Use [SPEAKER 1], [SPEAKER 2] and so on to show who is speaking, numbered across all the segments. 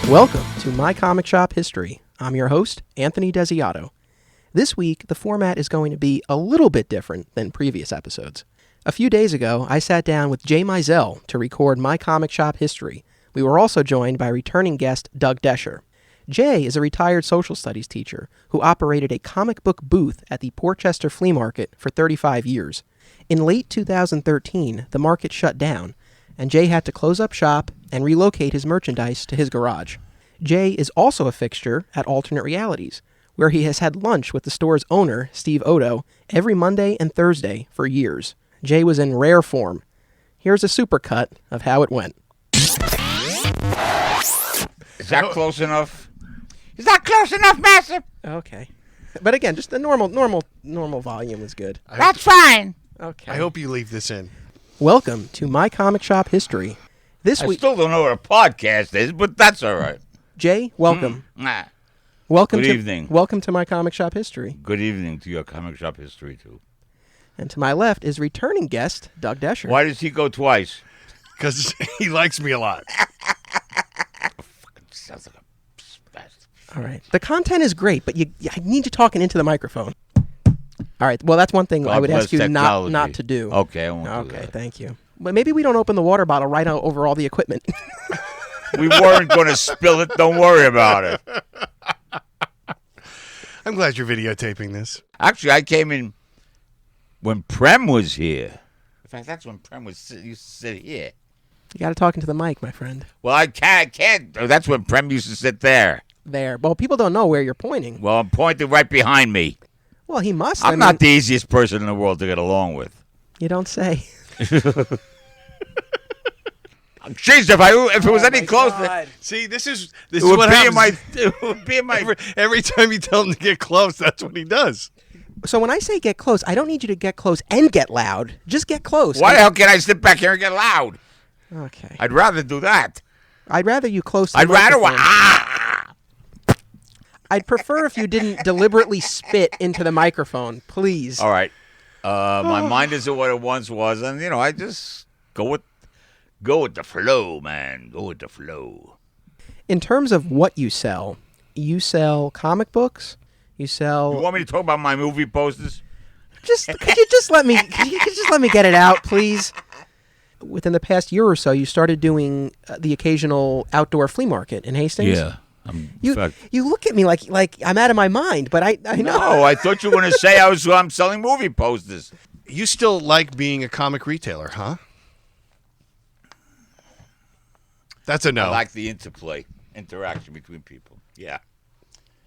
[SPEAKER 1] Welcome to My Comic Shop History. I'm your host, Anthony Desiato. This week, the format is going to be a little bit different than previous episodes. A few days ago, I sat down with Jay Meisel to record My Comic Shop History. We were also joined by returning guest Doug Doescher. Jay is a retired social studies teacher who operated a comic book booth at the Portchester Flea Market for 35 years. In late 2013, the market shut down, and Jay had to close up shop and relocate his merchandise to his garage. Jay is also a fixture at Alternate Realities, where he has had lunch with the store's owner, Steve Odo, every Monday and Thursday for years. Jay was in rare form. Here's a supercut of how it went.
[SPEAKER 2] Is that close enough? Is that close enough, Master?
[SPEAKER 1] Okay. But again, just the normal volume is good.
[SPEAKER 2] That's fine.
[SPEAKER 1] Okay.
[SPEAKER 3] I hope you leave this in.
[SPEAKER 1] Welcome to My Comic Shop History. This
[SPEAKER 2] I
[SPEAKER 1] week,
[SPEAKER 2] still don't know what a podcast is, but that's all right.
[SPEAKER 1] Jay, welcome.
[SPEAKER 2] Nah.
[SPEAKER 1] Welcome
[SPEAKER 2] Good
[SPEAKER 1] to
[SPEAKER 2] evening.
[SPEAKER 1] Welcome to My Comic Shop History.
[SPEAKER 2] Good evening to your comic shop history, too.
[SPEAKER 1] And to my left is returning guest Doug Doescher.
[SPEAKER 2] Why does he go twice?
[SPEAKER 3] Because he likes me a lot.
[SPEAKER 2] Sounds like a spaz.
[SPEAKER 1] All right. The content is great, but I need you talking into the microphone. All right. Well, that's one thing I would ask you not to do.
[SPEAKER 2] Okay, I won't do that.
[SPEAKER 1] Okay, thank you. But maybe we don't open the water bottle right out over all the equipment.
[SPEAKER 2] We weren't going to spill it. Don't worry about it.
[SPEAKER 3] I'm glad you're videotaping this.
[SPEAKER 2] Actually, I came in when Prem was here. In fact, that's when Prem used to sit here.
[SPEAKER 1] You got to talk into the mic, my friend.
[SPEAKER 2] Well, I can't. That's when Prem used to sit there.
[SPEAKER 1] There. Well, people don't know where you're pointing.
[SPEAKER 2] Well, I'm pointing right behind me.
[SPEAKER 1] Well, he must.
[SPEAKER 2] I'm not the easiest person in the world to get along with.
[SPEAKER 1] You don't say.
[SPEAKER 2] Jeez, if it was any closer,
[SPEAKER 3] See, this is
[SPEAKER 2] it would
[SPEAKER 3] what
[SPEAKER 2] be
[SPEAKER 3] happens.
[SPEAKER 2] it would be in my.
[SPEAKER 3] Every time you tell him to get close, that's what he does.
[SPEAKER 1] So when I say get close, I don't need you to get close and get loud. Just get close.
[SPEAKER 2] Why the hell can't I sit back here and get loud?
[SPEAKER 1] Okay.
[SPEAKER 2] I'd rather do that.
[SPEAKER 1] I'd rather you close to the
[SPEAKER 2] I'd rather.
[SPEAKER 1] microphone. I'd prefer if you didn't deliberately spit into the microphone, please.
[SPEAKER 2] All right. My mind isn't what it once was, and I just go with the flow, man. Go with the flow.
[SPEAKER 1] In terms of what you sell comic books. You
[SPEAKER 2] want me to talk about my movie posters?
[SPEAKER 1] Could you just let me get it out, please? Within the past year or so, you started doing the occasional outdoor flea market in Hastings.
[SPEAKER 2] Yeah.
[SPEAKER 1] You look at me like I'm out of my mind, but I know.
[SPEAKER 2] No, I thought you were going to say I'm selling movie posters.
[SPEAKER 3] You still like being a comic retailer, huh? That's a no.
[SPEAKER 2] I like the interaction between people. Yeah.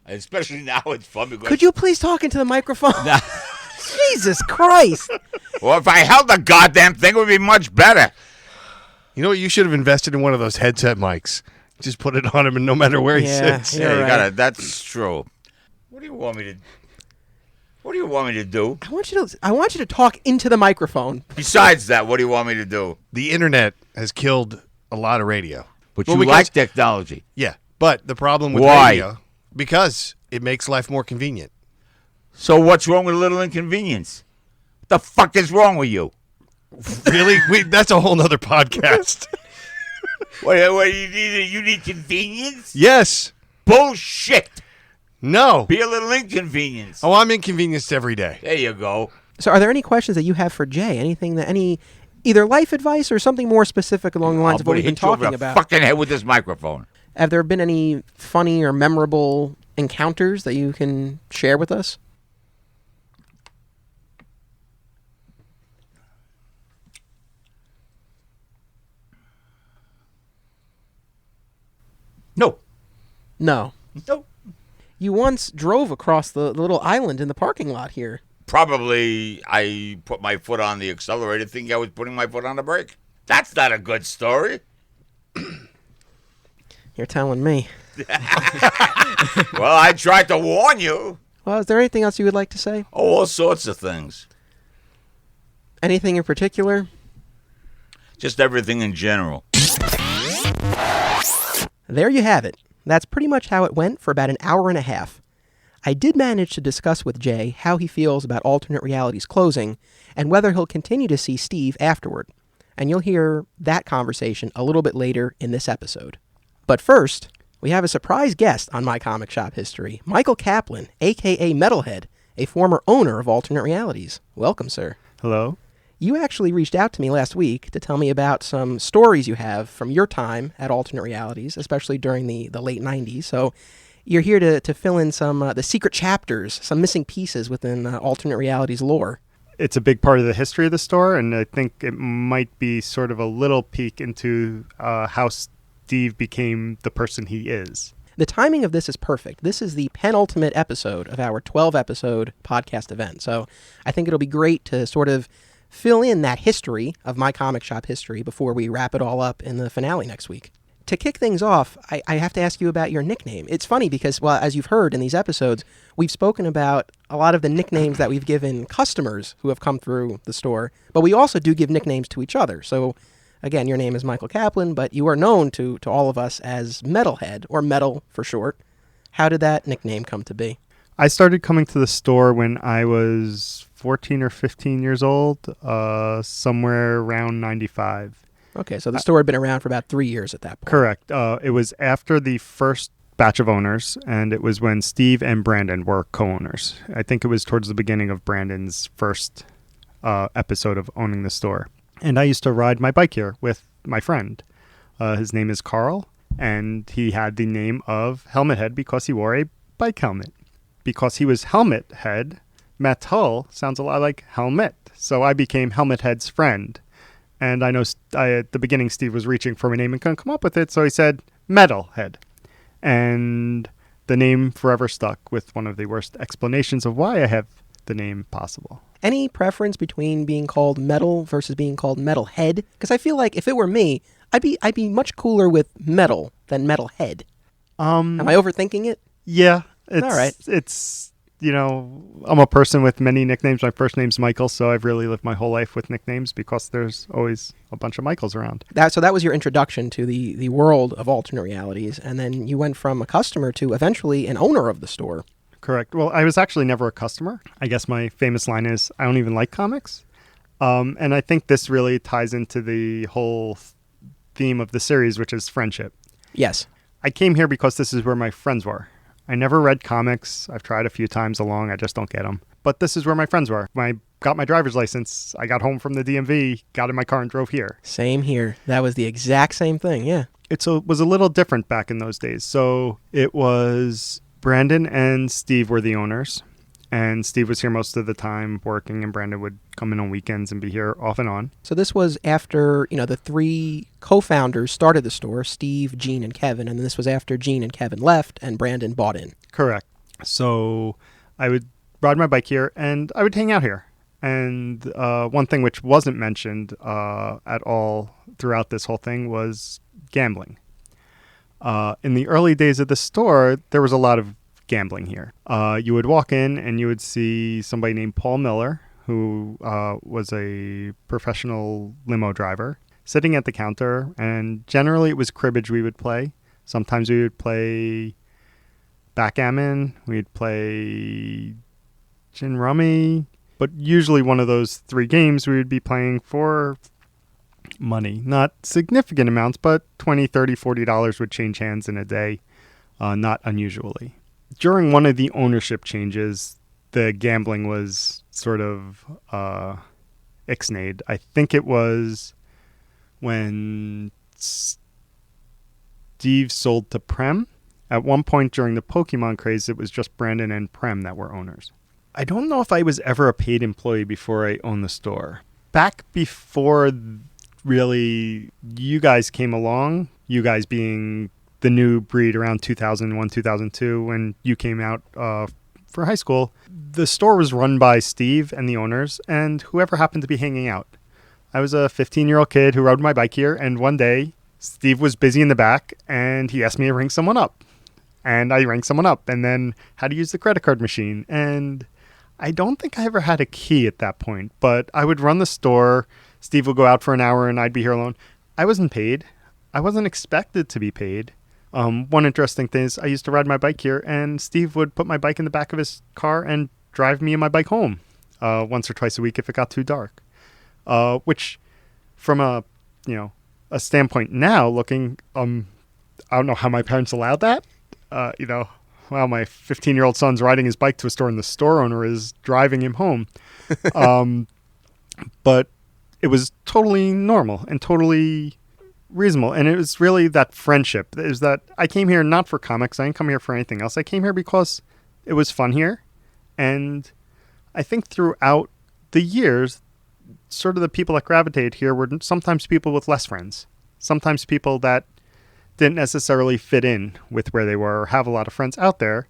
[SPEAKER 2] And especially now it's fun because...
[SPEAKER 1] Could you please talk into the microphone? Jesus Christ.
[SPEAKER 2] Well, if I held the goddamn thing, it would be much better.
[SPEAKER 3] You know what? You should have invested in one of those headset mics. Just put it on him, and no matter where he sits.
[SPEAKER 1] Yeah,
[SPEAKER 2] you
[SPEAKER 1] right.
[SPEAKER 2] gotta. That's true. What do you want me to do?
[SPEAKER 1] I want you to talk into the microphone.
[SPEAKER 2] Besides that, what do you want me to do?
[SPEAKER 3] The internet has killed a lot of radio.
[SPEAKER 2] But you like technology.
[SPEAKER 3] Yeah, but the problem with
[SPEAKER 2] Why?
[SPEAKER 3] radio, because it makes life more convenient.
[SPEAKER 2] So what's wrong with a little inconvenience? What the fuck is wrong with you?
[SPEAKER 3] Really? That's a whole nother podcast.
[SPEAKER 2] What you need convenience?
[SPEAKER 3] Yes.
[SPEAKER 2] Bullshit.
[SPEAKER 3] No.
[SPEAKER 2] Be a little inconvenience.
[SPEAKER 3] Oh, I'm inconvenienced every day.
[SPEAKER 2] There you go.
[SPEAKER 1] So are there any questions that you have for Jay? Either life advice or something more specific along the lines of what we've been talking about?
[SPEAKER 2] Fucking head with this microphone.
[SPEAKER 1] Have there been any funny or memorable encounters that you can share with us?
[SPEAKER 2] No.
[SPEAKER 1] No.
[SPEAKER 2] No.
[SPEAKER 1] You once drove across the little island in the parking lot here.
[SPEAKER 2] Probably I put my foot on the accelerator thinking I was putting my foot on the brake. That's not a good story.
[SPEAKER 1] You're telling me.
[SPEAKER 2] Well, I tried to warn you.
[SPEAKER 1] Well, is there anything else you would like to say?
[SPEAKER 2] Oh, all sorts of things.
[SPEAKER 1] Anything in particular?
[SPEAKER 2] Just everything in general.
[SPEAKER 1] There you have it. That's pretty much how it went for about an hour and a half. I did manage to discuss with Jay how he feels about Alternate Realities closing and whether he'll continue to see Steve afterward. And you'll hear that conversation a little bit later in this episode. But first, We have a surprise guest on My Comic Shop History, Michael Kaplan, a.k.a. Metalhead, a former owner of Alternate Realities. Welcome, sir.
[SPEAKER 3] Hello.
[SPEAKER 1] You actually reached out to me last week to tell me about some stories you have from your time at Alternate Realities, especially during the late 90s. So you're here to fill in some the secret chapters, some missing pieces within Alternate Realities lore.
[SPEAKER 4] It's a big part of the history of the store, and I think it might be sort of a little peek into how Steve became the person he is.
[SPEAKER 1] The timing of this is perfect. This is the penultimate episode of our 12-episode podcast event. So I think it'll be great to sort of fill in that history of My Comic Shop History before we wrap it all up in the finale next week. To kick things off, I have to ask you about your nickname. It's funny because, well, as you've heard in these episodes, we've spoken about a lot of the nicknames that we've given customers who have come through the store, but we also do give nicknames to each other. So, again, your name is Michael Kaplan, but you are known to all of us as Metalhead, or Metal for short. How did that nickname come to be?
[SPEAKER 4] I started coming to the store when I was 14 or 15 years old, somewhere around 95.
[SPEAKER 1] Okay, so the store had been around for about 3 years at that point.
[SPEAKER 4] Correct. It was after the first batch of owners, and it was when Steve and Brandon were co-owners. I think it was towards the beginning of Brandon's first episode of owning the store. And I used to ride my bike here with my friend. His name is Carl, and he had the name of Helmet Head because he wore a bike helmet. Because he was Helmet Head, metal sounds a lot like helmet. So I became Helmet Head's friend. And I know at the beginning Steve was reaching for a name and couldn't come up with it, so he said Metalhead. And the name forever stuck with one of the worst explanations of why I have the name possible.
[SPEAKER 1] Any preference between being called Metal versus being called Metalhead? Because I feel like if it were me, I'd be much cooler with Metal than Metalhead. Am I overthinking it?
[SPEAKER 4] Yeah.
[SPEAKER 1] All right.
[SPEAKER 4] It's, I'm a person with many nicknames. My first name's Michael, so I've really lived my whole life with nicknames because there's always a bunch of Michaels around.
[SPEAKER 1] So that was your introduction to the world of Alternate Realities, and then you went from a customer to eventually an owner of the store.
[SPEAKER 4] Correct. Well, I was actually never a customer. I guess my famous line is, I don't even like comics. And I think this really ties into the whole theme of the series, which is friendship.
[SPEAKER 1] Yes.
[SPEAKER 4] I came here because this is where my friends were. I never read comics. I've tried a few times along. I just don't get them. But this is where my friends were. When I got my driver's license, I got home from the DMV, got in my car and drove here.
[SPEAKER 1] Same here. That was the exact same thing, yeah.
[SPEAKER 4] It was a little different back in those days. So it was Brandon and Steve were the owners. And Steve was here most of the time working, and Brandon would come in on weekends and be here off and on.
[SPEAKER 1] So this was after, the three co-founders started the store, Steve, Gene, and Kevin, and this was after Gene and Kevin left and Brandon bought in.
[SPEAKER 4] Correct. So I would ride my bike here, and I would hang out here. And one thing which wasn't mentioned at all throughout this whole thing was gambling. In the early days of the store, there was a lot of gambling here. You would walk in and you would see somebody named Paul Miller, who was a professional limo driver, sitting at the counter, and generally it was cribbage we would play. Sometimes we would play backgammon, we'd play gin rummy, but usually one of those three games we would be playing for money. Not significant amounts, but $20, $30, $40 would change hands in a day, not unusually. During one of the ownership changes, the gambling was sort of ixnayed. I think it was when Steve sold to Prem. At one point during the Pokemon craze, it was just Brandon and Prem that were owners. I don't know if I was ever a paid employee before I owned the store. Back before really you guys came along, you guys being the new breed around 2001, 2002, when you came out for high school, the store was run by Steve and the owners and whoever happened to be hanging out. I was a 15-year-old kid who rode my bike here, and one day Steve was busy in the back and he asked me to ring someone up. And I rang someone up and then had to use the credit card machine. And I don't think I ever had a key at that point, but I would run the store. Steve would go out for an hour and I'd be here alone. I wasn't paid. I wasn't expected to be paid. One interesting thing is I used to ride my bike here, and Steve would put my bike in the back of his car and drive me and my bike home once or twice a week if it got too dark. Which, from a standpoint now, looking, I don't know how my parents allowed that. Wow, my 15-year-old son's riding his bike to a store and the store owner is driving him home. But it was totally normal and totally reasonable. And it was really that friendship. It was that I came here not for comics. I didn't come here for anything else. I came here because it was fun here. And I think throughout the years, sort of the people that gravitated here were sometimes people with less friends. Sometimes people that didn't necessarily fit in with where they were or have a lot of friends out there.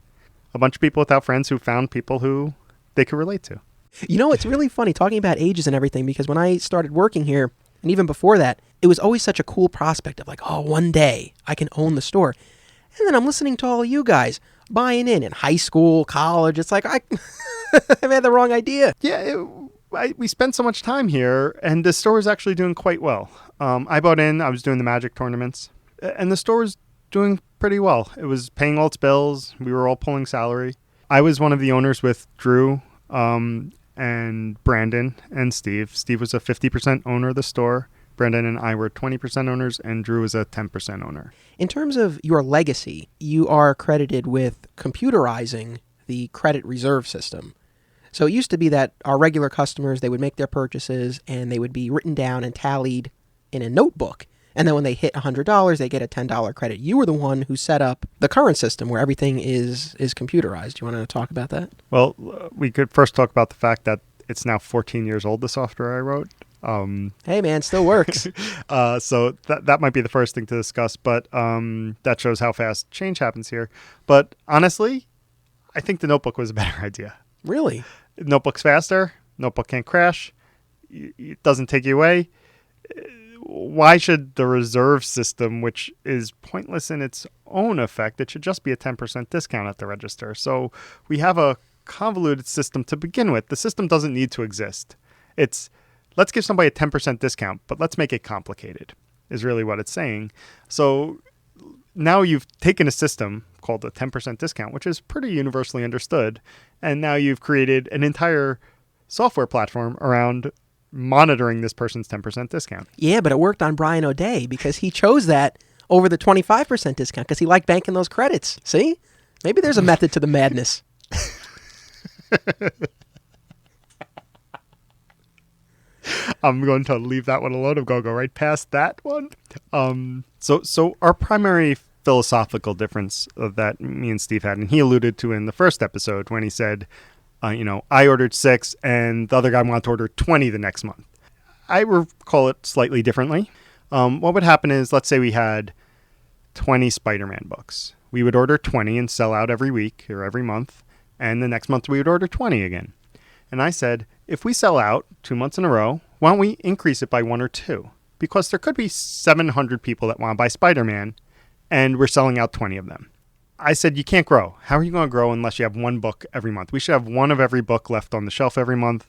[SPEAKER 4] A bunch of people without friends who found people who they could relate to.
[SPEAKER 1] You know, it's really funny talking about ages and everything, because when I started working here, and even before that, it was always such a cool prospect of like, oh, one day I can own the store. And then I'm listening to all you guys buying in high school, college. It's like, I had the wrong idea.
[SPEAKER 4] Yeah, we spent so much time here, and the store is actually doing quite well. I bought in, I was doing the Magic tournaments, and the store was doing pretty well. It was paying all its bills. We were all pulling salary. I was one of the owners with Drew, and Brandon and Steve. Steve was a 50% owner of the store. Brandon and I were 20% owners, and Drew was a 10% owner.
[SPEAKER 1] In terms of your legacy, you are credited with computerizing the credit reserve system. So it used to be that our regular customers, they would make their purchases and they would be written down and tallied in a notebook. And then when they hit $100, they get a $10 credit. You were the one who set up the current system where everything is computerized. You want to talk about that?
[SPEAKER 4] Well, we could first talk about the fact that it's now 14 years old, the software I wrote.
[SPEAKER 1] Hey, man, still works.
[SPEAKER 4] So that might be the first thing to discuss, but that shows how fast change happens here. But honestly, I think the notebook was a better idea.
[SPEAKER 1] Really?
[SPEAKER 4] Notebook's faster. Notebook can't crash. It doesn't take you away. Why should the reserve system, which is pointless in its own effect, it should just be a 10% discount at the register. So we have a convoluted system to begin with. The system doesn't need to exist. It's let's give somebody a 10% discount, but let's make it complicated, is really what it's saying. So now you've taken a system called a 10% discount, which is pretty universally understood, and now you've created an entire software platform around monitoring this person's 10% discount.
[SPEAKER 1] Yeah, but it worked on Brian O'Day because he chose that over the 25% discount because he liked banking those credits. See? Maybe there's a method to the madness.
[SPEAKER 4] I'm going to leave that one alone. I'm going to go right past that one. So our primary philosophical difference that me and Steve had, and he alluded to in the first episode when he said, I ordered 6 and the other guy wanted to order 20 the next month. I recall it slightly differently. What would happen is, let's say we had 20 Spider-Man books. We would order 20 and sell out every week or every month. And the next month we would order 20 again. And I said, if we sell out 2 months in a row, why don't we increase it by 1 or 2? Because there could be 700 people that want to buy Spider-Man and we're selling out 20 of them. I said, you can't grow. How are you going to grow unless you have one book every month? We should have one of every book left on the shelf every month,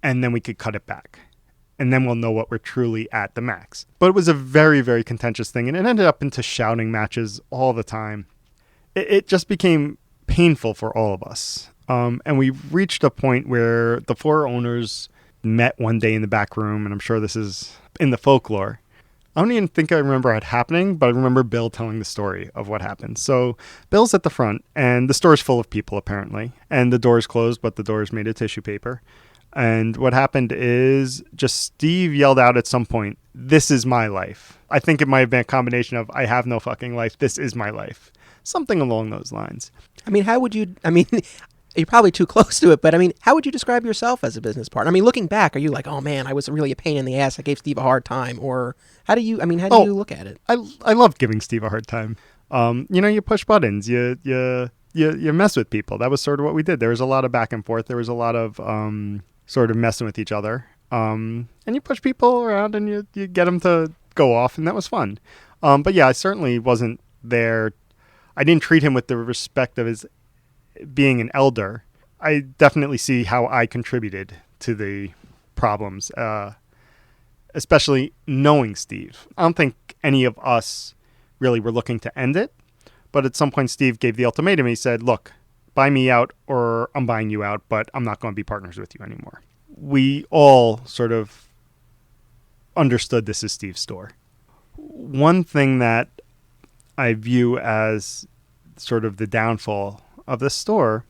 [SPEAKER 4] and then we could cut it back. And then we'll know what we're truly at the max. But it was a very, very contentious thing, and it ended up into shouting matches all the time. It just became painful for all of us. And we reached a point where the 4 owners met one day in the back room, and I'm sure this is in the folklore. I don't even think I remember it happening, but I remember Bill telling the story of what happened. So Bill's at the front, and the store's full of people, apparently. And the door's closed, but the door's made of tissue paper. And what happened is just Steve yelled out at some point, "This is my life." I think it might have been a combination of, I have no fucking life, this is my life. Something along those lines.
[SPEAKER 1] I mean, how would you, you're probably too close to it, but how would you describe yourself as a business partner? Looking back, are you like, oh man, I was really a pain in the ass, I gave Steve a hard time? Or how do you look at it?
[SPEAKER 4] I love giving Steve a hard time. You push buttons, you mess with people. That was sort of what we did. There was a lot of back and forth. There was a lot of sort of messing with each other. And you push people around and you get them to go off, and that was fun. But yeah, I certainly wasn't there. I didn't treat him with the respect of his being an elder. I definitely see how I contributed to the problems, especially knowing Steve. I don't think any of us really were looking to end it, but at some point Steve gave the ultimatum. He said, look, buy me out or I'm buying you out, but I'm not going to be partners with you anymore. We all sort of understood this is Steve's store. One thing that I view as sort of the downfall of the store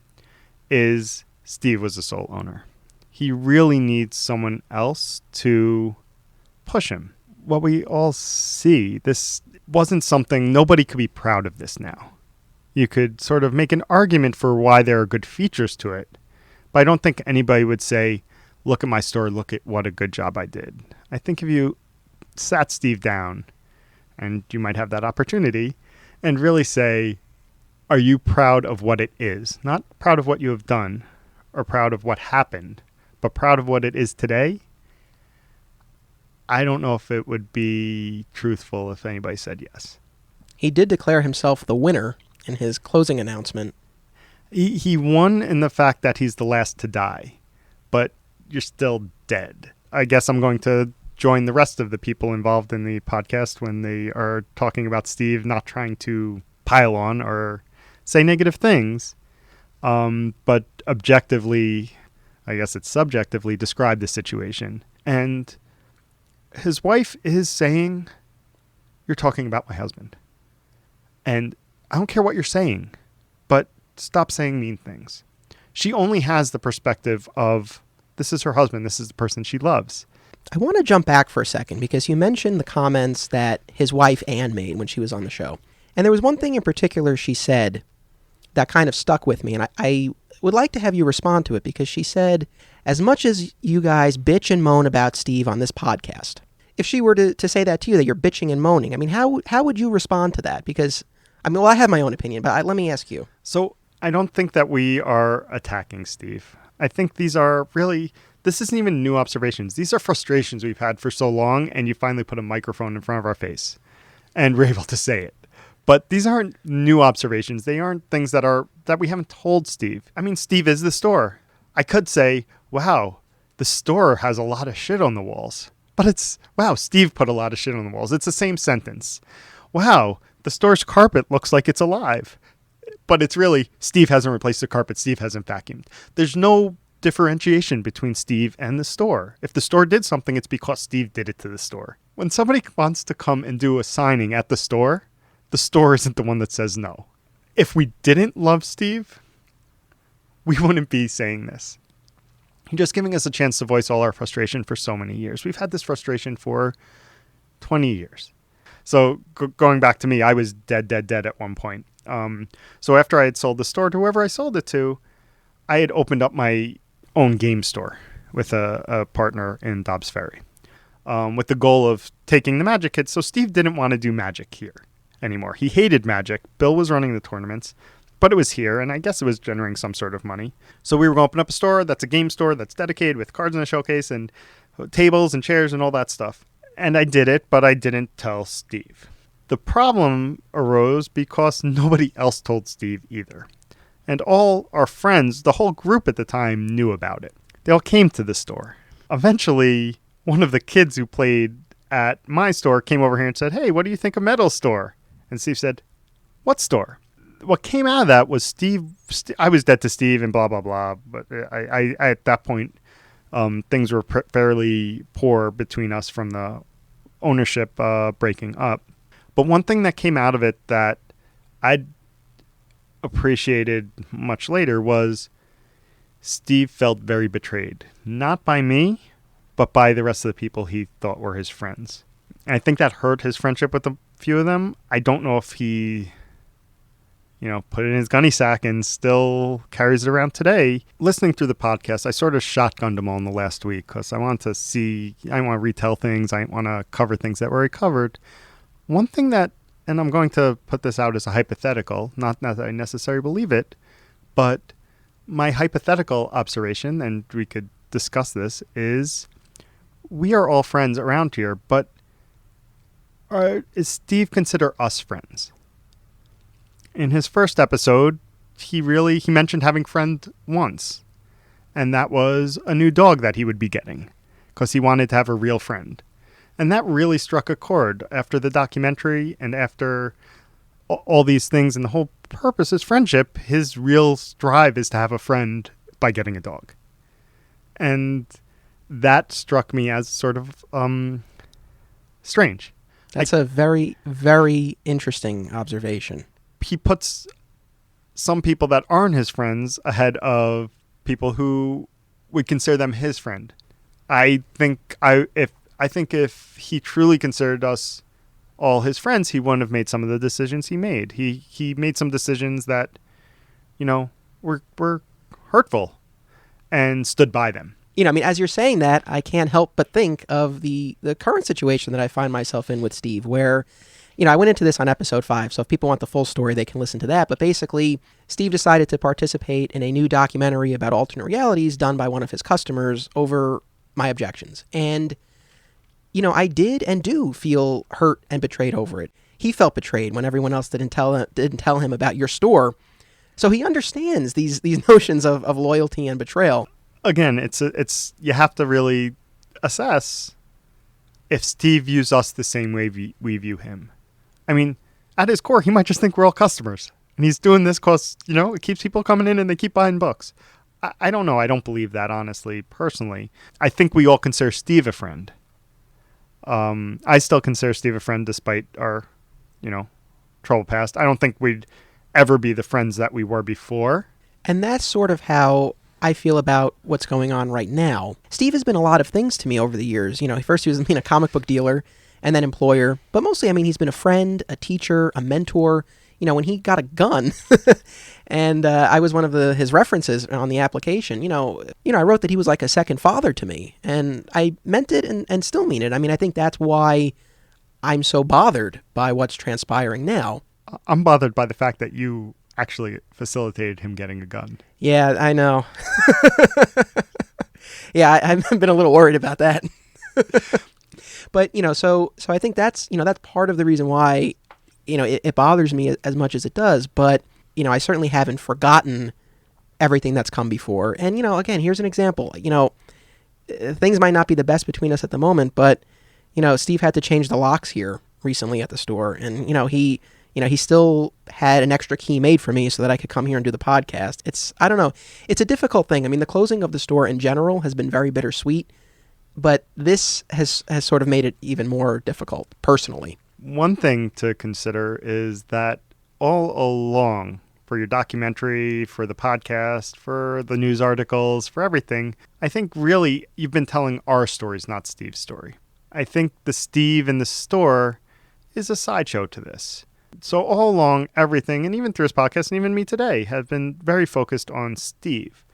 [SPEAKER 4] is Steve was the sole owner. He really needs someone else to push him. What we all see, this wasn't something, nobody could be proud of this now. You could sort of make an argument for why there are good features to it, but I don't think anybody would say, look at my store, look at what a good job I did. I think if you sat Steve down, and you might have that opportunity, and really say, are you proud of what it is? Not proud of what you have done or proud of what happened, but proud of what it is today? I don't know if it would be truthful if anybody said yes.
[SPEAKER 1] He did declare himself the winner in his closing announcement.
[SPEAKER 4] He won in the fact that he's the last to die, but you're still dead. I guess I'm going to join the rest of the people involved in the podcast when they are talking about Steve, not trying to pile on or say negative things, but objectively, I guess it's subjectively, describe the situation. And his wife is saying, you're talking about my husband. And I don't care what you're saying, but stop saying mean things. She only has the perspective of, this is her husband, this is the person she loves.
[SPEAKER 1] I want to jump back for a second because you mentioned the comments that his wife Ann made when she was on the show. And there was one thing in particular she said that kind of stuck with me, and I would like to have you respond to it, because she said, as much as you guys bitch and moan about Steve on this podcast, if she were to say that to you, that you're bitching and moaning, I mean, how would you respond to that? Because, I mean, well, I have my own opinion, but let me ask you.
[SPEAKER 4] So I don't think that we are attacking Steve. I think these are really, this isn't even new observations. These are frustrations we've had for so long, and you finally put a microphone in front of our face, and we're able to say it. But these aren't new observations. They aren't things that we haven't told Steve. I mean, Steve is the store. I could say, wow, the store has a lot of shit on the walls. But it's, wow, Steve put a lot of shit on the walls. It's the same sentence. Wow, the store's carpet looks like it's alive. But it's really, Steve hasn't replaced the carpet. Steve hasn't vacuumed. There's no differentiation between Steve and the store. If the store did something, it's because Steve did it to the store. When somebody wants to come and do a signing at the store isn't the one that says no. If we didn't love Steve, we wouldn't be saying this. He's just giving us a chance to voice all our frustration for so many years. We've had this frustration for 20 years. So going back to me, I was dead at one point. So after I had sold the store to whoever I sold it to, I had opened up my own game store with a partner in Dobbs Ferry, with the goal of taking the Magic kids. So Steve didn't want to do Magic here anymore. He hated Magic. Bill was running the tournaments, but it was here, and I guess it was generating some sort of money. So we were going to open up a store that's a game store that's dedicated with cards in a showcase and tables and chairs and all that stuff. And I did it, but I didn't tell Steve. The problem arose because nobody else told Steve either. And all our friends, the whole group at the time, knew about it. They all came to the store. Eventually, one of the kids who played at my store came over here and said, hey, what do you think of Metal's store? And Steve said, what store? What came out of that was Steve. I was dead to Steve and blah, blah, blah. But I at that point, things were fairly poor between us from the ownership breaking up. But one thing that came out of it that I appreciated much later was Steve felt very betrayed. Not by me, but by the rest of the people he thought were his friends. And I think that hurt his friendship with a few of them. I don't know if he, put it in his gunny sack and still carries it around today. Listening through the podcast, I sort of shotgunned them all in the last week because I want to retell things. I want to cover things that were already covered. One thing that, and I'm going to put this out as a hypothetical, not that I necessarily believe it, but my hypothetical observation, and we could discuss this, is we are all friends around here, but is Steve consider us friends? In his first episode, he mentioned having friend once, and that was a new dog that he would be getting because he wanted to have a real friend. And that really struck a chord after the documentary and after all these things. And the whole purpose is friendship. His real drive is to have a friend by getting a dog. And that struck me as sort of strange.
[SPEAKER 1] That's a very, very interesting observation.
[SPEAKER 4] He puts some people that aren't his friends ahead of people who would consider them his friend. I think if he truly considered us all his friends, he wouldn't have made some of the decisions he made. He made some decisions that, were hurtful and stood by them.
[SPEAKER 1] I mean, as you're saying that, I can't help but think of the current situation that I find myself in with Steve, where, I went into this on episode 5, so if people want the full story, they can listen to that. But basically, Steve decided to participate in a new documentary about alternate realities done by one of his customers over my objections. And, I did and do feel hurt and betrayed over it. He felt betrayed when everyone else didn't tell him about your store. So he understands these notions of loyalty and betrayal.
[SPEAKER 4] Again, it's you have to really assess if Steve views us the same way we view him. I mean, at his core, he might just think we're all customers. And he's doing this because, it keeps people coming in and they keep buying books. I don't know. I don't believe that, honestly, personally. I think we all consider Steve a friend. I still consider Steve a friend despite our, troubled past. I don't think we'd ever be the friends that we were before.
[SPEAKER 1] And that's sort of how I feel about what's going on right now. Steve has been a lot of things to me over the years. First he was a comic book dealer and then employer. But mostly, he's been a friend, a teacher, a mentor. When he got a gun and I was one of his references on the application, I wrote that he was like a second father to me. And I meant it and still mean it. I think that's why I'm so bothered by what's transpiring now.
[SPEAKER 4] I'm bothered by the fact that you actually facilitated him getting a gun.
[SPEAKER 1] Yeah, I know. Yeah, I've been a little worried about that. But, so I think that's part of the reason why, it bothers me as much as it does. But, I certainly haven't forgotten everything that's come before. And, again, here's an example. Things might not be the best between us at the moment, but, Steve had to change the locks here recently at the store. And, he still had an extra key made for me so that I could come here and do the podcast. I don't know. It's a difficult thing. The closing of the store in general has been very bittersweet, but this has sort of made it even more difficult personally.
[SPEAKER 4] One thing to consider is that all along, for your documentary, for the podcast, for the news articles, for everything, I think really you've been telling our stories, not Steve's story. I think the Steve in the store is a sideshow to this. So all along, everything, and even through his podcast, and even me today, have been very focused on Steve.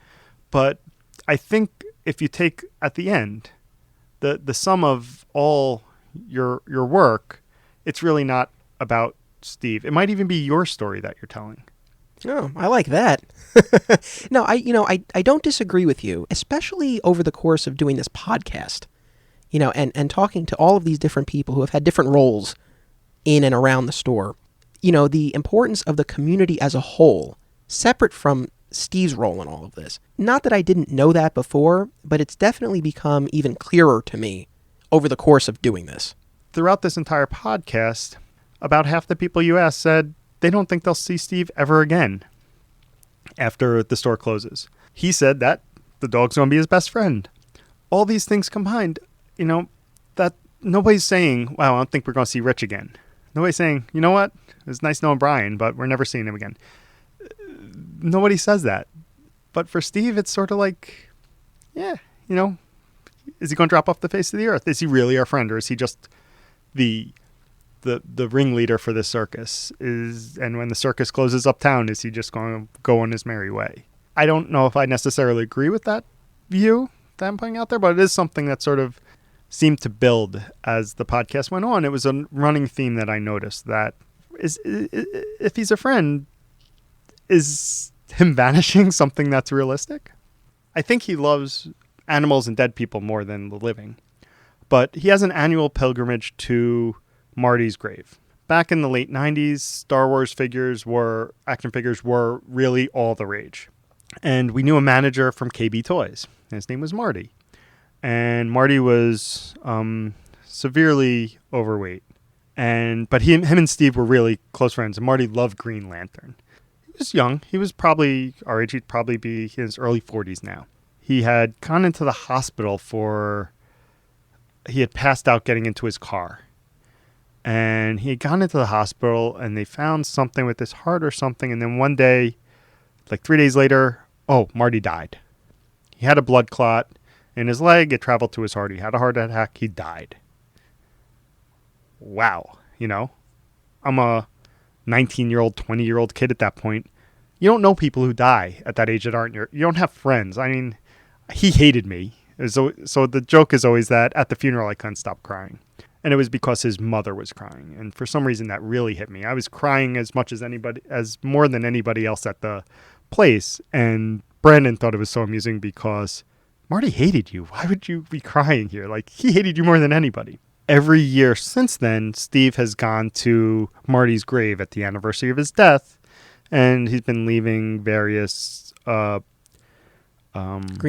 [SPEAKER 4] But I think if you take, at the end, the sum of all your work, it's really not about Steve. It might even be your story that you're telling.
[SPEAKER 1] Oh, I like that. No, I don't disagree with you, especially over the course of doing this podcast, and talking to all of these different people who have had different roles in and around the store. The importance of the community as a whole, separate from Steve's role in all of this. Not that I didn't know that before, but it's definitely become even clearer to me over the course of doing this.
[SPEAKER 4] Throughout this entire podcast, about half the people you asked said they don't think they'll see Steve ever again after the store closes. He said that the dog's going to be his best friend. All these things combined, that nobody's saying, wow, I don't think we're going to see Rich again. Nobody's saying, you know what? It was nice knowing Brian, but we're never seeing him again. Nobody says that. But for Steve, it's sort of like, yeah, is he going to drop off the face of the earth? Is he really our friend, or is he just the ringleader for this circus? And when the circus closes uptown, is he just going to go on his merry way? I don't know if I necessarily agree with that view that I'm putting out there, but it is something that sort of seemed to build as the podcast went on. It was a running theme that I noticed, that if he's a friend, is him vanishing something that's realistic? I think he loves animals and dead people more than the living. But he has an annual pilgrimage to Marty's grave. Back in the late 90s, Star Wars action figures were really all the rage. And we knew a manager from KB Toys. His name was Marty. And Marty was severely overweight. But him and Steve were really close friends. And Marty loved Green Lantern. He was young. He was probably our age. He'd probably be in his early 40s now. He had gone into the hospital he had passed out getting into his car. And he had gone into the hospital, and they found something with his heart or something. And then one day, like 3 days later, Marty died. He had a blood clot in his leg. It traveled to his heart. He had a heart attack. He died. Wow. I'm a 19-year-old, 20-year-old kid at that point. You don't know people who die at that age that aren't you don't have friends. I mean, he hated me. So the joke is always that at the funeral I couldn't stop crying. And it was because his mother was crying. And for some reason that really hit me. I was crying as more than anybody else at the place. And Brandon thought it was so amusing because Marty hated you. Why would you be crying here? Like, he hated you more than anybody. Every year since then, Steve has gone to Marty's grave at the anniversary of his death. And he's been leaving various
[SPEAKER 1] Green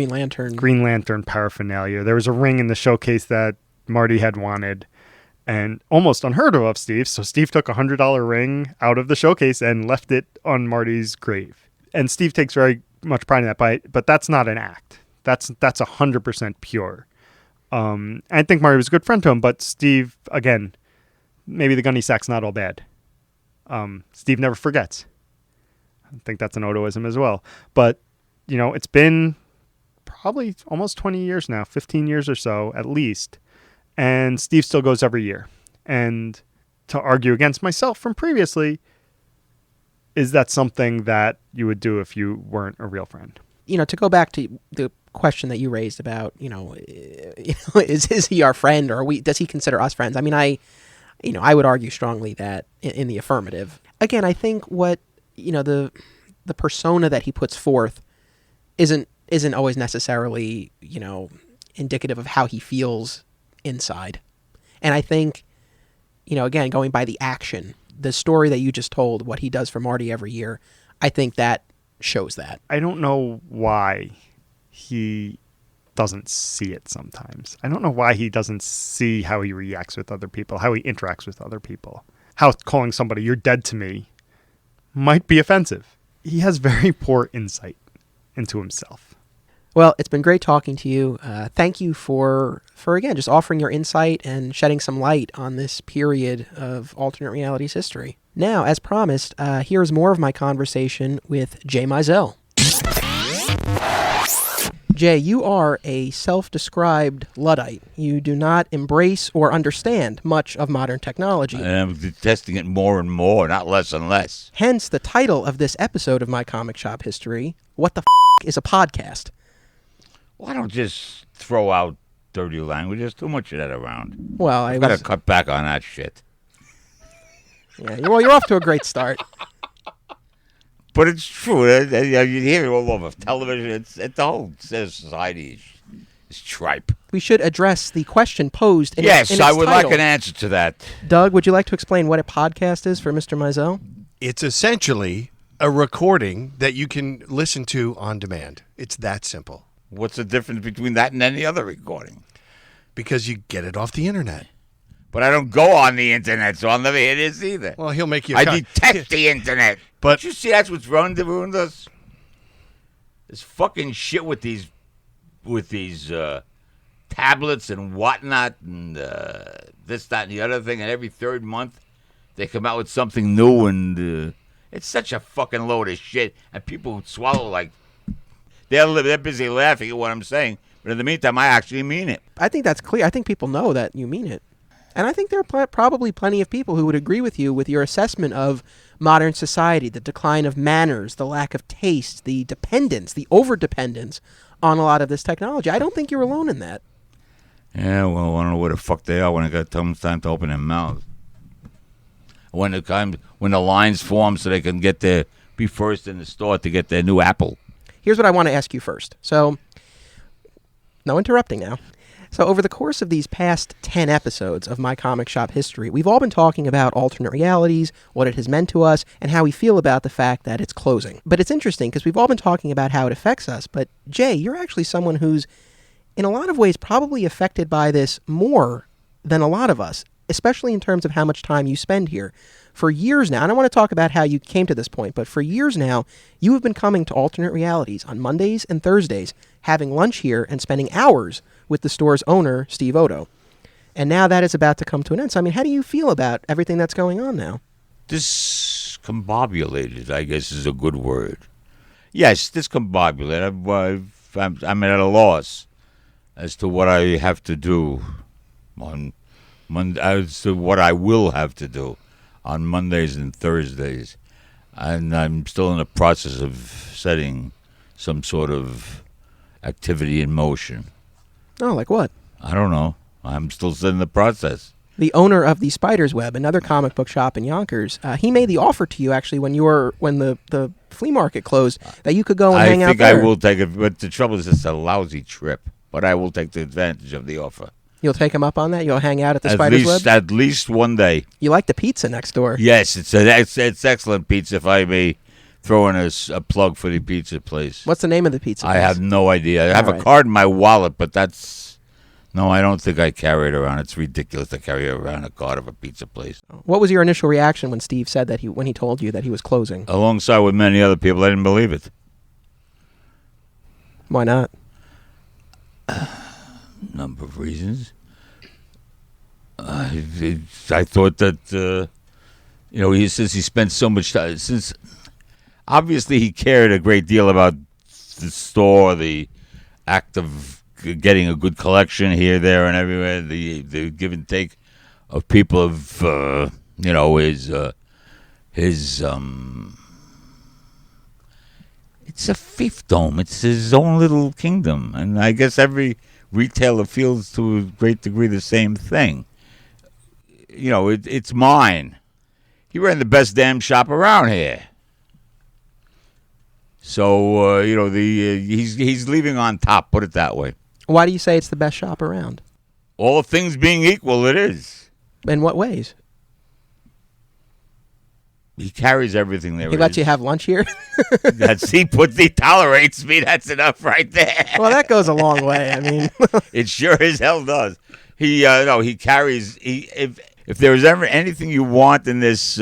[SPEAKER 4] Lantern paraphernalia. There was a ring in the showcase that Marty had wanted. And almost unheard of Steve. So Steve took a $100 ring out of the showcase and left it on Marty's grave. And Steve takes very much pride in that, but that's not an act. That's 100% pure. I think Marty was a good friend to him, but Steve, again, maybe the gunny sack's not all bad. Steve never forgets. I think that's an Odoism as well. But, it's been probably almost 20 years now, 15 years or so at least. And Steve still goes every year. And to argue against myself from previously, is that something that you would do if you weren't a real friend?
[SPEAKER 1] To go back to the question that you raised about, is he our friend, or does he consider us friends? I mean, I would argue strongly that in the affirmative. Again, I think what, the persona that he puts forth isn't always necessarily, indicative of how he feels inside. And I think, again, going by the action, the story that you just told, what he does for Marty every year, I think that shows that.
[SPEAKER 4] I don't know why he doesn't see it sometimes. I don't know why he doesn't see how he reacts with other people, how he interacts with other people, how calling somebody, "You're dead to me," might be offensive. He has very poor insight into himself.
[SPEAKER 1] Well, it's been great talking to you. Thank you for again, just offering your insight and shedding some light on this period of alternate realities history. Now, as promised, here's more of my conversation with Jay Meisel. Jay, you are a self-described Luddite. You do not embrace or understand much of modern technology.
[SPEAKER 2] I'm detesting it more and more, not less and less.
[SPEAKER 1] Hence the title of this episode of My Comic Shop History, What the is a Podcast?
[SPEAKER 2] Why don't you just throw out dirty language? There's too much of that around.
[SPEAKER 1] Well,
[SPEAKER 2] I've got to cut back on that shit.
[SPEAKER 1] Yeah, you're off to a great start.
[SPEAKER 2] But it's true. You hear it all over television. It's the whole society is tripe.
[SPEAKER 1] We should address the question posed in
[SPEAKER 2] Yes,
[SPEAKER 1] its
[SPEAKER 2] I would
[SPEAKER 1] title.
[SPEAKER 2] like an answer to that.
[SPEAKER 1] Doug, would you like to explain what a podcast is for Mr. Meisel?
[SPEAKER 3] It's essentially a recording that you can listen to on demand. It's that simple.
[SPEAKER 2] What's the difference between that and any other recording?
[SPEAKER 3] Because you get it off the internet.
[SPEAKER 2] But I don't go on the internet, so I'll never hear this either.
[SPEAKER 3] Well, he'll make you...
[SPEAKER 2] I detest the internet.
[SPEAKER 3] But
[SPEAKER 2] you see, that's what's ruined us. This fucking shit with these tablets and whatnot, and this, that, and the other thing. And every third month, they come out with something new, and it's such a fucking load of shit. And people swallow like they're busy laughing at what I'm saying, but in the meantime, I actually mean it.
[SPEAKER 1] I think that's clear. I think people know that you mean it. And I think there are probably plenty of people who would agree with you with your assessment of modern society, the decline of manners, the lack of taste, the dependence, the over-dependence on a lot of this technology. I don't think you're alone in that.
[SPEAKER 2] Yeah, well, I don't know where the fuck they are when I got to tell them it's time to open their mouths. When the lines form so they can be first in the store to get their new Apple.
[SPEAKER 1] Here's what I want to ask you first. So, no interrupting now. So over the course of these past 10 episodes of My Comic Shop History, we've all been talking about alternate realities, what it has meant to us, and how we feel about the fact that it's closing. But it's interesting because we've all been talking about how it affects us. But Jay, you're actually someone who's, in a lot of ways, probably affected by this more than a lot of us, especially in terms of how much time you spend here. For years now, and I want to talk about how you came to this point, but for years now, you have been coming to alternate realities on Mondays and Thursdays, having lunch here and spending hours with the store's owner, Steve Odo. And now that is about to come to an end. So, I mean, how do you feel about everything that's going on now?
[SPEAKER 2] Discombobulated, I guess, is a good word. Yes, discombobulated. I'm at a loss as to what I have to do on Monday, as to what I will have to do on Mondays and Thursdays. And I'm still in the process of setting some sort of activity in motion.
[SPEAKER 1] Oh, like what?
[SPEAKER 2] I don't know. I'm still in the process.
[SPEAKER 1] The owner of the Spider's Web, another comic book shop in Yonkers, he made the offer to you actually when the flea market closed that you could go and hang out there.
[SPEAKER 2] I think I will take it, but the trouble is it's a lousy trip. But I will take the advantage of the offer.
[SPEAKER 1] You'll take him up on that? You'll hang out at the Spider's Web?
[SPEAKER 2] At least one day.
[SPEAKER 1] You like the pizza next door?
[SPEAKER 2] Yes, it's excellent pizza, if I may throw in a plug for the pizza place.
[SPEAKER 1] What's the name of the pizza place?
[SPEAKER 2] I have no idea. I have a card in my wallet, but that's... No, I don't think I carry it around. It's ridiculous to carry around a card of a pizza place.
[SPEAKER 1] What was your initial reaction when Steve said that when he told you that he was closing?
[SPEAKER 2] Alongside with many other people, I didn't believe it.
[SPEAKER 1] Why not?
[SPEAKER 2] Number of reasons. I thought that, since he spent so much time, since obviously he cared a great deal about the store, the act of getting a good collection here, there, and everywhere, the give and take of people of, his it's a fiefdom. It's his own little kingdom. And I guess every retailer feels to a great degree the same thing. It's mine. He ran the best damn shop around here. So, he's leaving on top, put it that way.
[SPEAKER 1] Why do you say it's the best shop around?
[SPEAKER 2] All things being equal, it is.
[SPEAKER 1] In what ways?
[SPEAKER 2] He carries everything there.
[SPEAKER 1] He lets you have lunch here?
[SPEAKER 2] He tolerates me. That's enough right there.
[SPEAKER 1] Well, that goes a long way. I mean,
[SPEAKER 2] it sure as hell does. He carries. If there was ever anything you want in this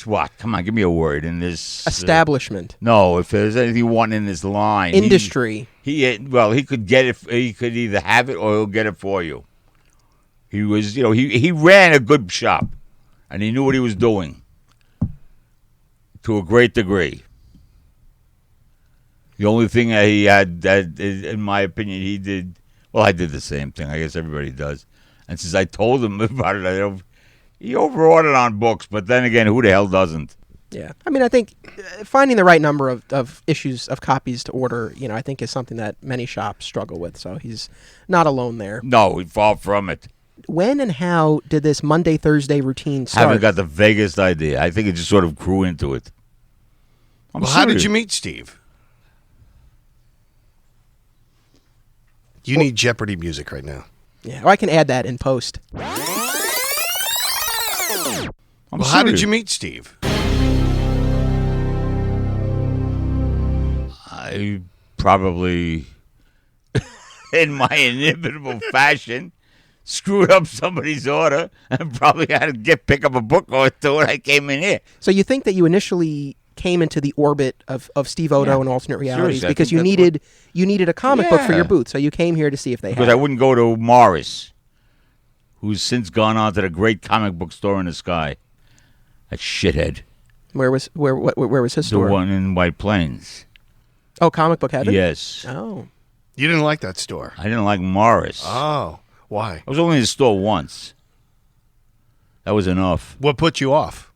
[SPEAKER 2] what? Come on, give me a word. In this
[SPEAKER 1] establishment.
[SPEAKER 2] No, if there's anything you want in this line,
[SPEAKER 1] industry.
[SPEAKER 2] He could get it. He could either have it or he'll get it for you. He was, he ran a good shop, and he knew what he was doing to a great degree. The only thing that he had, that in my opinion, he did. Well, I did the same thing. I guess everybody does. And since I told him about it, he overordered on books. But then again, who the hell doesn't?
[SPEAKER 1] Yeah. I mean, I think finding the right number of issues of copies to order, I think is something that many shops struggle with. So he's not alone there.
[SPEAKER 2] No, he's far from it.
[SPEAKER 1] When and how did this Monday, Thursday routine start?
[SPEAKER 2] I haven't got the vaguest idea. I think it just sort of grew into it.
[SPEAKER 3] How did you meet Steve? You need Jeopardy music right now.
[SPEAKER 1] Yeah, or I can add that in post.
[SPEAKER 3] How did you meet Steve?
[SPEAKER 2] I probably, in my inimitable fashion, screwed up somebody's order and probably had to pick up a book or two when I came in here.
[SPEAKER 1] So you think that you initially came into the orbit of Steve Odo and Alternate Realities because you needed a comic book for your booth, so you came here to see if they had it.
[SPEAKER 2] Because I wouldn't go to Morris, who's since gone on to the great comic book store in the sky. That shithead.
[SPEAKER 1] Where was his store?
[SPEAKER 2] The one in White Plains.
[SPEAKER 1] Oh, Comic Book Heaven?
[SPEAKER 2] Yes.
[SPEAKER 1] Oh.
[SPEAKER 3] You didn't like that store?
[SPEAKER 2] I didn't like Morris.
[SPEAKER 3] Oh. Why?
[SPEAKER 2] I was only in the store once. That was enough.
[SPEAKER 3] What put you off?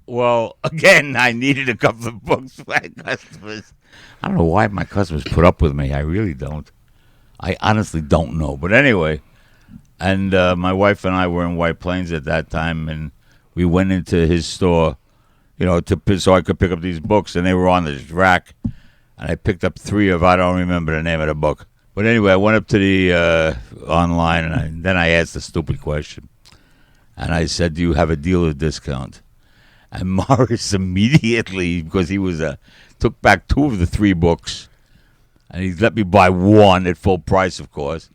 [SPEAKER 2] Well, again, I needed a couple of books for my customers. I don't know why my customers put up with me. I really don't. I honestly don't know. But anyway, and my wife and I were in White Plains at that time, and we went into his store, so I could pick up these books, and they were on this rack, and I picked up 3 of, I don't remember the name of the book. But anyway, I went up to the online, and then I asked a stupid question. And I said, do you have a dealer discount? And Morris immediately, because he was took back 2 of the 3 books, and he let me buy 1 at full price, of course.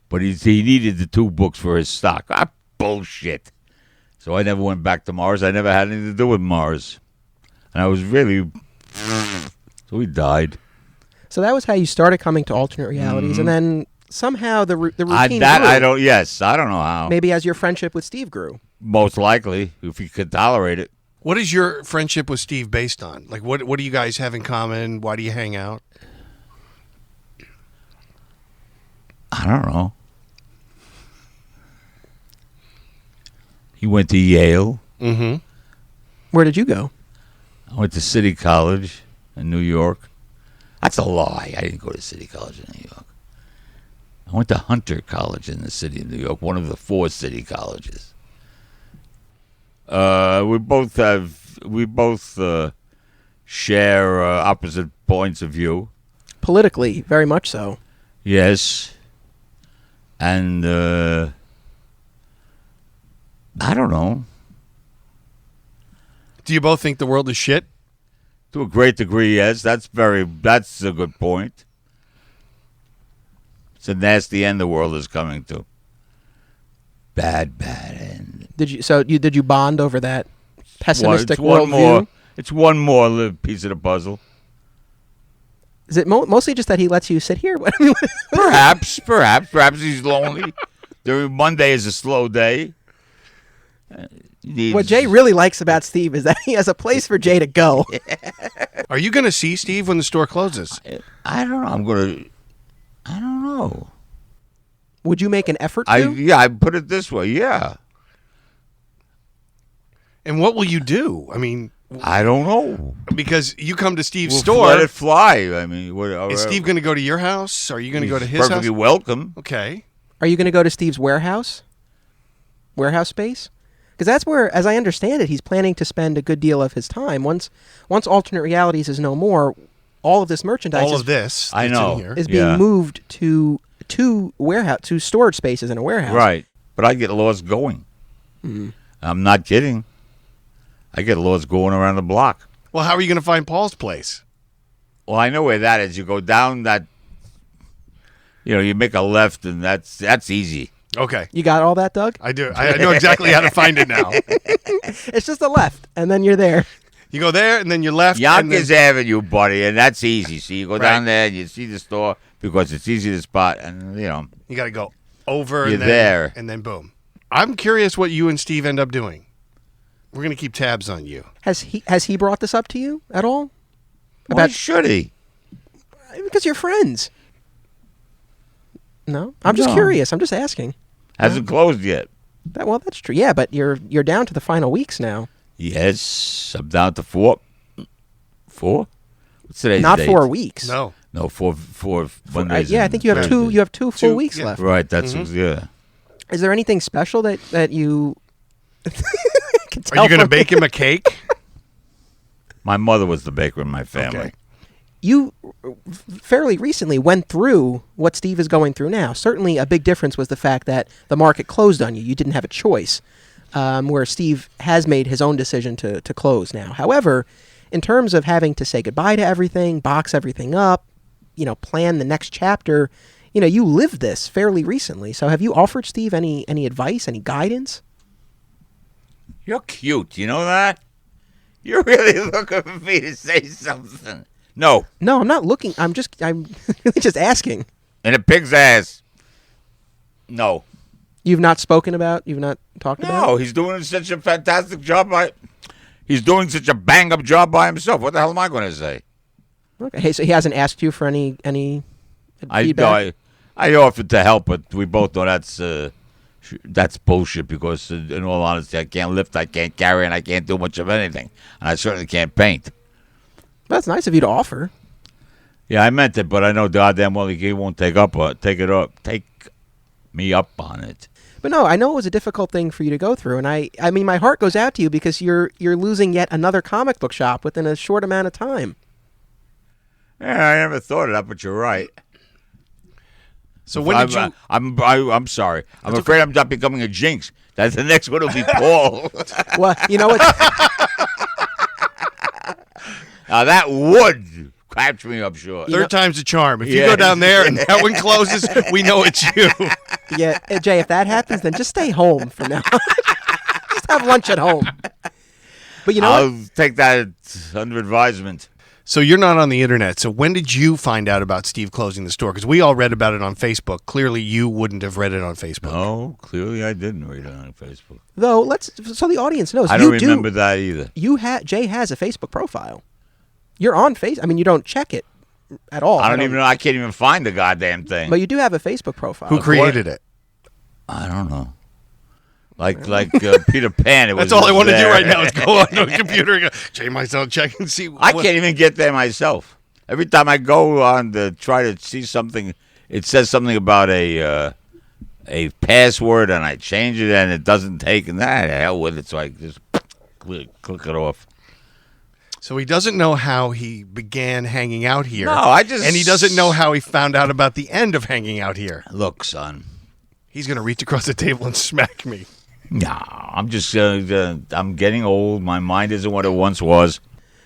[SPEAKER 2] But he needed the 2 books for his stock. Bullshit. So I never went back to Morris. I never had anything to do with Morris. And I was really... So he died.
[SPEAKER 1] So that was how you started coming to Alternate Realities. And then somehow the routine
[SPEAKER 2] I
[SPEAKER 1] grew.
[SPEAKER 2] don't. Yes, I don't know how.
[SPEAKER 1] Maybe as your friendship with Steve grew.
[SPEAKER 2] Most likely, if you could tolerate it.
[SPEAKER 3] What is your friendship with Steve based on? Like, what do you guys have in common? Why do you hang out?
[SPEAKER 2] I don't know. He went to Yale.
[SPEAKER 3] Mm-hmm.
[SPEAKER 1] Where did you go?
[SPEAKER 2] I went to City College in New York. That's a lie. I didn't go to City College in New York. I went to Hunter College in the city of New York, one of the 4 city colleges. We both share opposite points of view.
[SPEAKER 1] Politically, very much so.
[SPEAKER 2] Yes. And I don't know.
[SPEAKER 3] Do you both think the world is shit?
[SPEAKER 2] To a great degree, yes. That's a good point. It's a nasty end the world is coming to. Bad end.
[SPEAKER 1] Did you bond over that pessimistic
[SPEAKER 2] It's one more.
[SPEAKER 1] worldview?
[SPEAKER 2] It's one more piece of the puzzle.
[SPEAKER 1] Is it mostly just that he lets you sit here?
[SPEAKER 2] Perhaps he's lonely. Monday is a slow day.
[SPEAKER 1] What Jay really likes about Steve is that he has a place for Jay to go.
[SPEAKER 3] Are you going to see Steve when the store closes?
[SPEAKER 2] I don't know. I don't know.
[SPEAKER 1] Would you make an effort to?
[SPEAKER 2] I put it this way. Yeah.
[SPEAKER 3] And what will you do? I mean,
[SPEAKER 2] I don't know.
[SPEAKER 3] because you come to Steve's
[SPEAKER 2] We'll
[SPEAKER 3] store.
[SPEAKER 2] let it fly. I mean,
[SPEAKER 3] Is Steve going to go to your house? Are you going to go to his
[SPEAKER 2] perfectly
[SPEAKER 3] house?
[SPEAKER 2] welcome.
[SPEAKER 3] Okay.
[SPEAKER 1] Are you going to go to Steve's warehouse space? Because that's where, as I understand it, he's planning to spend a good deal of his time. Once alternate realities is no more, all of this merchandise
[SPEAKER 3] All of this
[SPEAKER 2] I
[SPEAKER 3] that's
[SPEAKER 2] know.
[SPEAKER 3] in here.
[SPEAKER 1] is being moved to storage spaces in a warehouse.
[SPEAKER 2] Right. But I get lost going. I'm not kidding. I get lost going around the block.
[SPEAKER 3] Well, how are you going to find Paul's place?
[SPEAKER 2] Well, I know where that is. You go down that, you make a left, and that's easy.
[SPEAKER 3] Okay.
[SPEAKER 1] You got all that, Doug?
[SPEAKER 3] I do. I know exactly how to find it now.
[SPEAKER 1] It's just a left, and then you're there.
[SPEAKER 3] You go there, and then you left. and
[SPEAKER 2] Yonkers
[SPEAKER 3] then,
[SPEAKER 2] Avenue, buddy, and that's easy. So you go down there, and you see the store because it's easy to spot, and
[SPEAKER 3] you got to go over.
[SPEAKER 2] You're
[SPEAKER 3] and then,
[SPEAKER 2] there.
[SPEAKER 3] And then boom. I'm curious what you and Steve end up doing. We're going to keep tabs on you.
[SPEAKER 1] Has he brought this up to you at all?
[SPEAKER 2] Why should he?
[SPEAKER 1] Because you're friends. No, I'm just
[SPEAKER 2] No.
[SPEAKER 1] curious. I'm just asking.
[SPEAKER 2] Hasn't closed yet.
[SPEAKER 1] That's true. Yeah, but you're down to the final weeks now.
[SPEAKER 2] Yes, I'm down to 4. 4? What's today's
[SPEAKER 1] Not
[SPEAKER 2] date?
[SPEAKER 1] 4 weeks.
[SPEAKER 3] No.
[SPEAKER 2] No, 4 Mondays.
[SPEAKER 1] I think you have two.
[SPEAKER 2] Thursdays.
[SPEAKER 1] You have 2 full
[SPEAKER 3] Two,
[SPEAKER 1] weeks
[SPEAKER 3] yeah.
[SPEAKER 1] left.
[SPEAKER 2] Right, that's yeah.
[SPEAKER 1] Is there anything special that you? can
[SPEAKER 3] Are
[SPEAKER 1] tell
[SPEAKER 3] you going to
[SPEAKER 1] from-
[SPEAKER 3] bake him a cake?
[SPEAKER 2] My mother was the baker in my family.
[SPEAKER 3] Okay.
[SPEAKER 1] You fairly recently went through what Steve is going through now. Certainly, a big difference was the fact that the market closed on you. You didn't have a choice. Where Steve has made his own decision to close now. However, in terms of having to say goodbye to everything, box everything up, plan the next chapter, you lived this fairly recently. So have you offered Steve any advice, any guidance?
[SPEAKER 2] You're cute. You know that? You're really looking for me to say something. No.
[SPEAKER 1] No, I'm not looking. I'm really just asking.
[SPEAKER 2] In a pig's ass. No.
[SPEAKER 1] You've not talked about
[SPEAKER 2] No, he's doing such a fantastic job. He's doing such a bang-up job by himself. What the hell am I going to say?
[SPEAKER 1] Okay, hey, so he hasn't asked you for any feedback?
[SPEAKER 2] I offered to help, but we both know that's bullshit because, in all honesty, I can't lift, I can't carry, and I can't do much of anything. And I certainly can't paint.
[SPEAKER 1] That's nice of you to offer.
[SPEAKER 2] Yeah, I meant it, but I know goddamn well he won't take me up on it.
[SPEAKER 1] But no, I know it was a difficult thing for you to go through, and I mean, my heart goes out to you because you're losing yet another comic book shop within a short amount of time.
[SPEAKER 2] Yeah, I never thought of that, but you're right.
[SPEAKER 3] So when did you?
[SPEAKER 2] I'm sorry. I'm afraid I'm not becoming a jinx. That's the next one will be Paul.
[SPEAKER 1] Well, you know what?
[SPEAKER 2] Now that would catch me up short.
[SPEAKER 3] Third time's a charm. If you
[SPEAKER 2] Yeah.
[SPEAKER 3] go down there and that one closes, we know it's you.
[SPEAKER 1] Yeah, Jay, if that happens, then just stay home for now. Just have lunch at home. But you know what?
[SPEAKER 2] I'll take that under advisement.
[SPEAKER 3] So you're not on the internet. So when did you find out about Steve closing the store? Because we all read about it on Facebook. Clearly, you wouldn't have read it on Facebook.
[SPEAKER 2] No, clearly I didn't read it on Facebook.
[SPEAKER 1] Though, so the audience knows.
[SPEAKER 2] I don't remember that either.
[SPEAKER 1] Jay has a Facebook profile. You're on Facebook. I mean, you don't check it at all.
[SPEAKER 2] I don't even know. I can't even find the goddamn thing.
[SPEAKER 1] But you do have a Facebook profile.
[SPEAKER 3] Who created it?
[SPEAKER 2] I don't know. Like Peter Pan.
[SPEAKER 3] That's all I want to do right now is go on the computer and go, Jay Meisel, check and see.
[SPEAKER 2] I can't even get there myself. Every time I go on to try to see something, it says something about a password, and I change it, and it doesn't take. And hell with it, so I just click it off.
[SPEAKER 3] So he doesn't know how he began hanging out here.
[SPEAKER 2] No, and
[SPEAKER 3] he doesn't know how he found out about the end of hanging out here.
[SPEAKER 2] Look, son.
[SPEAKER 3] He's going to reach across the table and smack me.
[SPEAKER 2] No, I'm just I'm getting old. My mind isn't what it once was.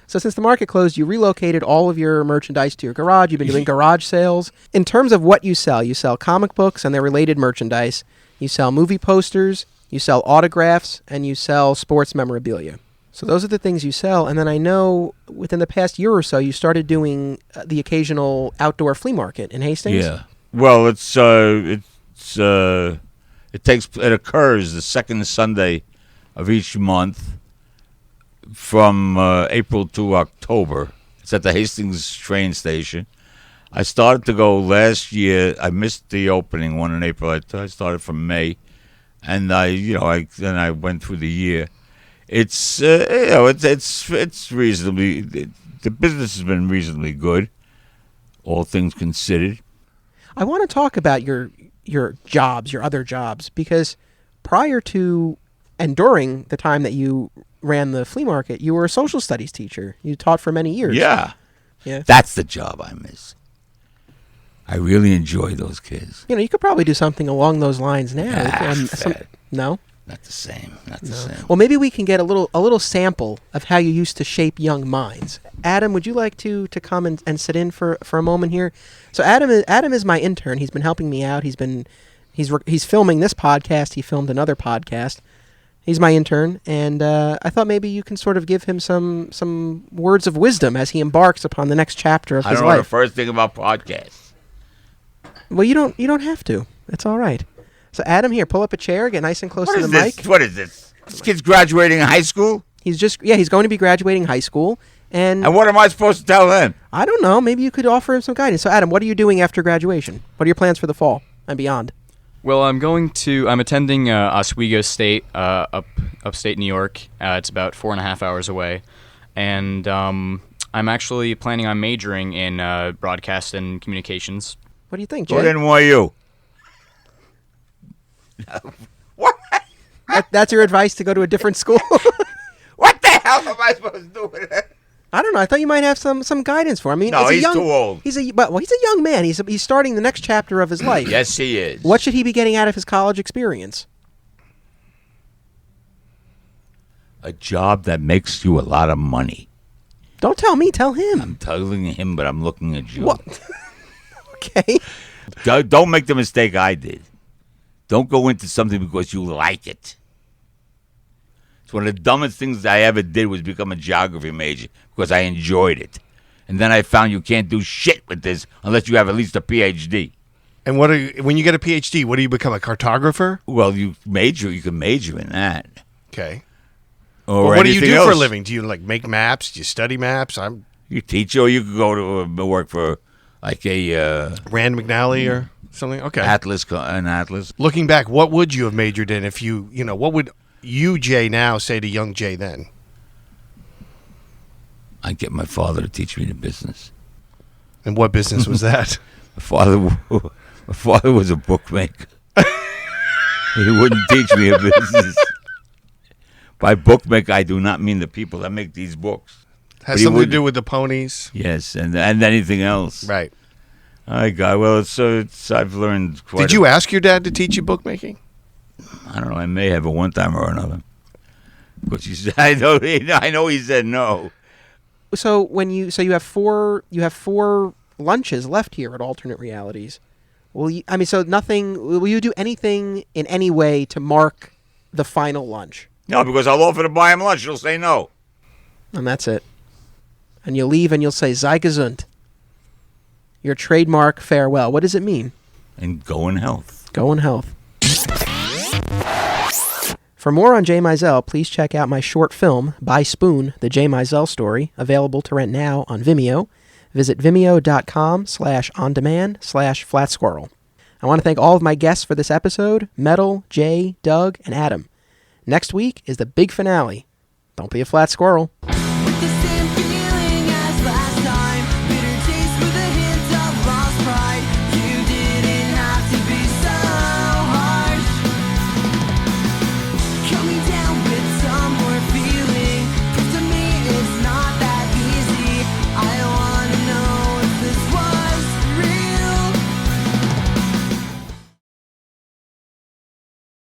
[SPEAKER 1] So since the market closed, you relocated all of your merchandise to your garage. You've been doing garage sales. In terms of what you sell comic books and their related merchandise. You sell movie posters. You sell autographs. And you sell sports memorabilia. So those are the things you sell. And then I know within the past year or so, you started doing the occasional outdoor flea market in Hastings.
[SPEAKER 2] Yeah. Well, it occurs the second Sunday of each month from April to October. It's at the Hastings train station. I started to go last year. I missed the opening one in April. I started from May, and then I went through the year. It's it's reasonably. The business has been reasonably good, all things considered.
[SPEAKER 1] I want to talk about your jobs, your other jobs, because prior to and during the time that you ran the flea market, you were a social studies teacher. You taught for many years.
[SPEAKER 2] Yeah. That's the job I miss. I really enjoy those kids.
[SPEAKER 1] You could probably do something along those lines now. No?
[SPEAKER 2] Not the same. Not the same.
[SPEAKER 1] Well, maybe we can get a little sample of how you used to shape young minds. Adam, would you like to come and sit in for a moment here? So Adam is my intern. He's been helping me out. He's filming this podcast. He filmed another podcast. He's my intern, and I thought maybe you can sort of give him some words of wisdom as he embarks upon the next chapter of his
[SPEAKER 2] I don't
[SPEAKER 1] life.
[SPEAKER 2] know the first thing about podcasts.
[SPEAKER 1] Well, you don't have to. It's all right. So Adam, here, pull up a chair, get nice and close to the mic.
[SPEAKER 2] What is this? This kid's graduating high school?
[SPEAKER 1] He's going to be graduating high school. And
[SPEAKER 2] what am I supposed to tell him?
[SPEAKER 1] I don't know. Maybe you could offer him some guidance. So Adam, what are you doing after graduation? What are your plans for the fall and beyond?
[SPEAKER 5] Well, I'm attending Oswego State, upstate New York. It's about 4.5 hours away. And I'm actually planning on majoring in broadcast and communications.
[SPEAKER 1] What do you think, Jay?
[SPEAKER 2] Go to NYU. What?
[SPEAKER 1] That's your advice to go to a different school?
[SPEAKER 2] What the hell am I supposed to do with it?
[SPEAKER 1] I don't know. I thought you might have some guidance for him. I mean,
[SPEAKER 2] no, he's too old.
[SPEAKER 1] He's a young man. He's starting the next chapter of his life.
[SPEAKER 2] Yes, he is.
[SPEAKER 1] What should he be getting out of his college experience?
[SPEAKER 2] A job that makes you a lot of money.
[SPEAKER 1] Don't tell me. Tell him.
[SPEAKER 2] I'm telling him, but I'm looking at you.
[SPEAKER 1] What? Okay.
[SPEAKER 2] Don't make the mistake I did. Don't go into something because you like it. It's one of the dumbest things I ever did was become a geography major because I enjoyed it. And then I found you can't do shit with this unless you have at least a PhD.
[SPEAKER 3] And when you get a PhD, what do you become, a cartographer?
[SPEAKER 2] Well, you can major in that.
[SPEAKER 3] Okay.
[SPEAKER 2] Or
[SPEAKER 3] what do you do
[SPEAKER 2] else.
[SPEAKER 3] for a living? Do you make maps? Do you study maps?
[SPEAKER 2] You teach, or you could go to work for like a
[SPEAKER 3] Rand McNally or something. Okay.
[SPEAKER 2] An atlas.
[SPEAKER 3] Looking back, what would you have majored in if what would you, Jay, now say to young Jay then?
[SPEAKER 2] I'd get my father to teach me the business.
[SPEAKER 3] And what business was that?
[SPEAKER 2] My father was a bookmaker. He wouldn't teach me a business. By bookmaker, I do not mean the people that make these books.
[SPEAKER 3] Has something to do with the ponies?
[SPEAKER 2] Yes, and anything else.
[SPEAKER 3] Right.
[SPEAKER 2] I got I've learned quite.
[SPEAKER 3] Did you ask your dad to teach you bookmaking?
[SPEAKER 2] I don't know. I may have at one time or another. But I know he said no.
[SPEAKER 1] So you have four lunches left here at Alternate Realities. Will you do anything in any way to mark the final lunch?
[SPEAKER 2] No, because I'll offer to buy him lunch. He'll say no.
[SPEAKER 1] And that's it. and you leave and you'll say sei gesund. Your trademark farewell. What does it mean?
[SPEAKER 2] And go in health.
[SPEAKER 1] Go in health. For more on Jay Meisel, please check out my short film, By Spoon, The Jay Meisel Story, available to rent now on Vimeo. Visit vimeo.com/ondemand/flatsquirrel. I want to thank all of my guests for this episode, Metal, Jay, Doug, and Adam. Next week is the big finale. Don't be a flat squirrel.